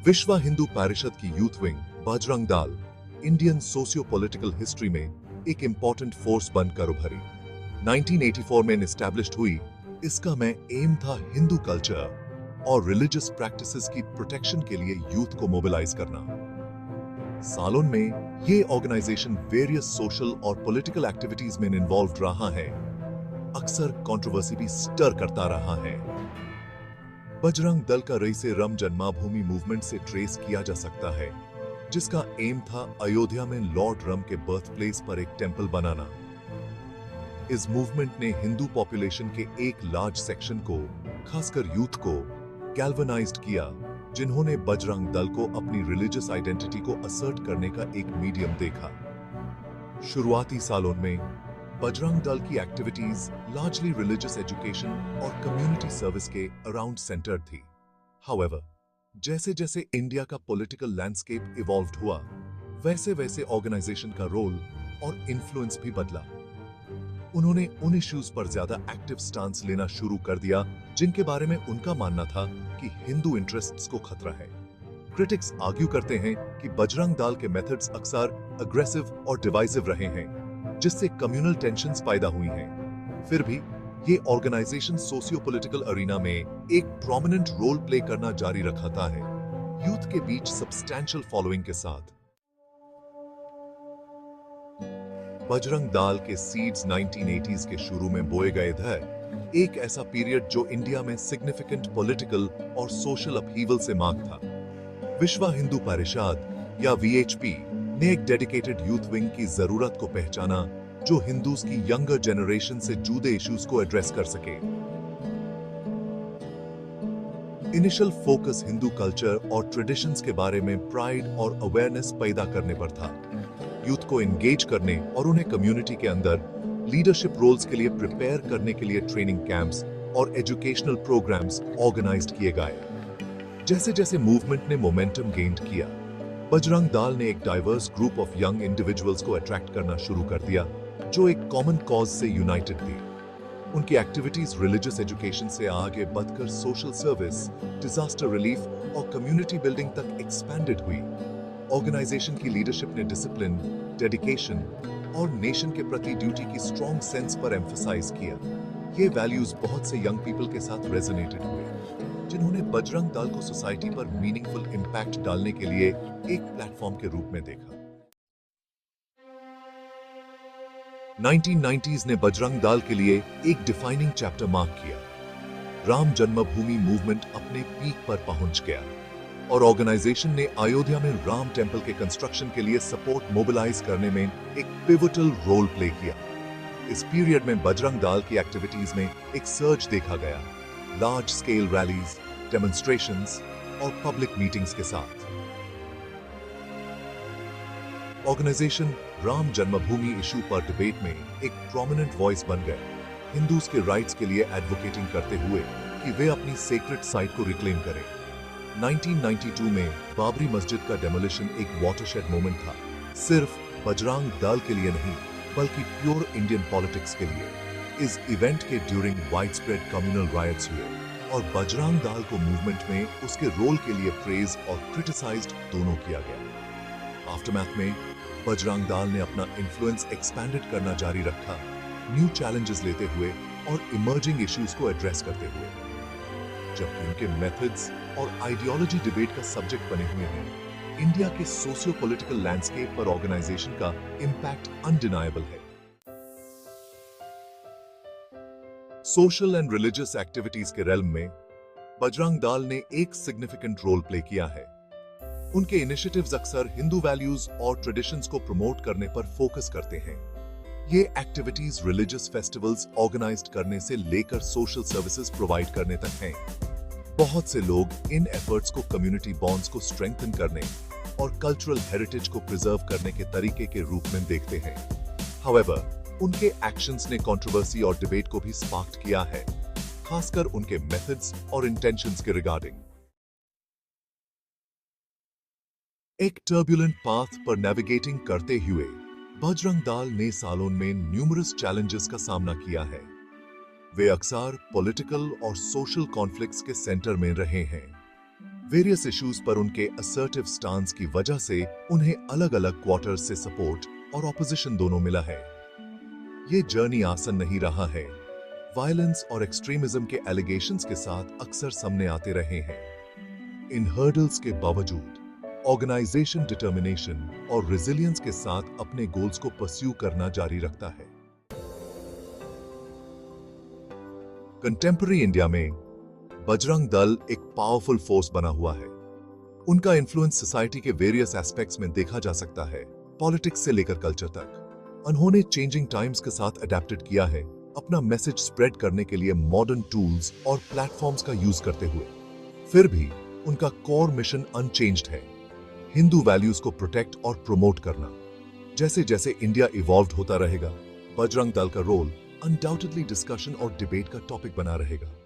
विश्व हिंदू परिषद की youth wing Bajrang Dal Indian socio political history में एक इंपॉर्टेंट फोर्स बनकर उभरी। 1984 में एस्टैब्लिश्ड हुई। इसका में एम था हिंदू कल्चर और रिलीजियस प्रैक्टिसेस की प्रोटेक्शन के लिए यूथ को मोबिलाइज करना। सालों में ये ऑर्गेनाइजेशन वेरियस सोशल और पॉलिटिकल एक्टिविटीज में इन्वॉल्व रहा है, अक्सर कंट्रोवर्सी भी स्टर करता रहा है। बजरंग दल का रईसे राम जन्मभूमि मूवमेंट से ट्रेस किया जा सकता है, जिसका एम था अयोध्या में लॉर्ड राम के बर्थ प्लेस पर एक टेंपल बनाना। इस मूवमेंट ने हिंदू पॉपुलेशन के एक लार्ज सेक्शन को, खासकर यूथ को, गैल्वेनाइज्ड किया, जिन्होंने बजरंग दल को अपनी रिलीजियस आइडेंटिटी को असर्ट करने का एक मीडियम देखा। शुरुआती सालों में बजरंग दल की एक्टिविटीज लार्जली रिलीजियस एजुकेशन और कम्युनिटी सर्विस के अराउंड सेंटर्ड थी। हाउएवर, जैसे जैसे इंडिया का पॉलिटिकल लैंडस्केप इवॉल्व्ड हुआ, वैसे वैसे ऑर्गेनाइजेशन का रोल और इन्फ्लुएंस भी बदला। उन्होंने उन इश्यूज पर ज्यादा एक्टिव स्टांस लेना शुरू कर दिया जिनके बारे में उनका मानना था कि हिंदू इंटरेस्ट्स को खतरा है। क्रिटिक्स आर्ग्यू करते हैं कि बजरंग दल के मेथड्स अक्सर अग्रेसिव और डिवाइसिव रहे हैं, जिससे कम्युनल टेंशंस पैदा हुई हैं। फिर भी ये ऑर्गेनाइजेशन सोशियो पॉलिटिकल अरीना में एक प्रोमिनेंट रोल प्ले करना जारी रखता है, यूथ के बीच सब्सटैंशियल फॉलोइंग के साथ। बजरंग दल के सीड्स 1980s के शुरू में बोए गए थे, एक ऐसा पीरियड जो इंडिया में सिग्निफिकेंट पॉलिटिकल और सोशल अपहीवल से मार्क था। विश्व हिंदू परिषद या वीएचपी ने एक डेडिकेटेड यूथ विंग की जरूरत को पहचाना, जो हिंदूज की यंगर जनरेशन से जुड़े इश्यूज को एड्रेस कर सके। इनिशियल फोकस हिंदू कल्चर और ट्रेडिशंस के बारे में प्राइड और अवेयरनेस पैदा करने पर था। यूथ को एंगेज करने और उन्हें कम्युनिटी के अंदर लीडरशिप रोल्स के लिए प्रिपेयर करने के लिए ट्रेनिंग कैंप्स और एजुकेशनल प्रोग्राम्स ऑर्गेनाइज्ड किए गए। जैसे जैसे मूवमेंट ने मोमेंटम गेन्ड किया, बजरंग दल ने एक diverse group of young individuals को अट्रैक्ट करना शुरू कर दिया, जो एक कॉमन कॉज से यूनाइटेड थी। उनकी एक्टिविटीज रिलीजियस एजुकेशन से आगे बढ़कर सोशल सर्विस, डिजास्टर रिलीफ और कम्युनिटी बिल्डिंग तक एक्सपैंडेड हुई। ऑर्गेनाइजेशन की लीडरशिप ने डिसिप्लिन, डेडिकेशन और नेशन के प्रति ड्यूटी की स्ट्रॉन्ग सेंस पर एम्फसाइज किया। ये वैल्यूज बहुत से यंग पीपल के साथ रेजोनेटेड हुए, जिन्होंने बजरंग दल को सोसाइटी पर मीनिंगफुल इंपैक्ट डालने के लिए एक प्लेटफॉर्म के रूप में देखा। 1990s ने बजरंग दल के लिए एक डिफाइनिंग चैप्टर मार्क किया। राम जन्मभूमि मूवमेंट अपने पीक पर पहुंच गया और ऑर्गेनाइजेशन ने अयोध्या में राम टेंपल के कंस्ट्रक्शन के लिए सपोर्ट मोबिलाइज करने में एक पिवटल रोल प्ले किया। इस पीरियड में बजरंग दल की एक्टिविटीज में एक सर्ज देखा गया, लार्ज स्केल रैलीज, डेमोन्स्ट्रेशंस और पब्लिक मीटिंग्स के साथ। ऑर्गेनाइजेशन राम जन्मभूमि इशू पर डिबेट में एक प्रोमिनेंट वॉइस बन गए, हिंदूज के राइट्स के लिए एडवोकेटिंग करते हुए कि वे अपनी सेक्रेट साइट को रिक्लेम करें। 1992 में बाबरी मस्जिद का डेमोलिशन एक वाटरशेड मोमेंट था, सिर्फ बजरंग दल के लिए नहीं, बल्कि प्योर इंडियन पॉलिटिक्स के लिए। इस इवेंट के ड्यूरिंग वाइडस्प्रेड कम्युनल रायट्स हुए और बजरंग दल को मूवमेंट में उसके रोल के लिए प्रेज और क्रिटिसाइज्ड दोनों किया गया। आफ्टरमैथ में बजरंग दल ने अपना इन्फ्लुएंस एक्सपैंडेड करना जारी रखा, न्यू चैलेंजेस लेते हुए और इमर्जिंग इश्यूज को एड्रेस करते हुए। जबकि उनके मेथड्स और आइडियोलॉजी डिबेट का सब्जेक्ट बने हुए हैं, इंडिया के सोशियो पॉलिटिकल लैंडस्केप पर ऑर्गेनाइजेशन का इंपैक्ट अनडिनायबल है। सोशल एंड रिलीजियस एक्टिविटीज के रेल्म में बजरंग दल ने एक सिग्निफिकेंट रोल प्ले किया है। उनके इनिशिएटिव्स अक्सर हिंदू वैल्यूज और ट्रेडिशंस को प्रमोट करने पर फोकस करते हैं। ये एक्टिविटीज रिलीजियस फेस्टिवल्स ऑर्गेनाइज्ड करने से लेकर सोशल सर्विसेज प्रोवाइड करने तक हैं। बहुत से लोग इन एफर्ट्स को कम्युनिटी बॉन्ड्स को स्ट्रेंथन करने और कल्चरल हेरिटेज को प्रिजर्व करने के तरीके के रूप में देखते हैं। हाउएवर, उनके एक्शंस ने कंट्रोवर्सी और डिबेट को भी स्पार्क किया है, खासकर उनके मेथड्स और इंटेंशंस के रिगार्डिंग। एक टर्बुलेंट पाथ पर नेविगेटिंग करते हुए बजरंग दल ने सालों में न्यूमरस चैलेंजेस का सामना किया है। वे अक्सर पॉलिटिकल और सोशल कॉन्फ्लिक्ट्स के सेंटर में रहे हैं। वेरियस इश्यूज पर उनके असर्टिव स्टांस की वजह से उन्हें अलग-अलग क्वार्टर्स से सपोर्ट और ऑपोजिशन दोनों मिला है। ये जर्नी आसान नहीं रहा है। वायलेंस और एक्सट्रीमिज्म के एलिगेशंस के साथ अक्सर सामने आते रहे हैं। इन हर्डल्स के बावजूद ऑर्गेनाइजेशन डिटर्मिनेशन और रेजिलियंस के साथ अपने गोल्स को परस्यू करना जारी रखता है। कंटेम्पररी इंडिया में बजरंग दल एक पावरफुल फोर्स बना हुआ है। उनका इन्फ्लुएंस सोसाइटी के वेरियस एस्पेक्ट्स में देखा जा सकता है, पॉलिटिक्स से लेकर कल्चर तक। उन्होंने चेंजिंग टाइम्स के साथ अडेप्टेड किया है, अपना मैसेज स्प्रेड करने के लिए मॉडर्न टूल्स और प्लेटफॉर्म्स का यूज करते हुए। फिर भी उनका कोर मिशन अनचेंज्ड है, हिंदू वैल्यूज को प्रोटेक्ट और प्रमोट करना। जैसे जैसे इंडिया इवॉल्व होता रहेगा, बजरंग दल का रोल अनडाउटेडली डिस्कशन और डिबेट का टॉपिक बना रहेगा।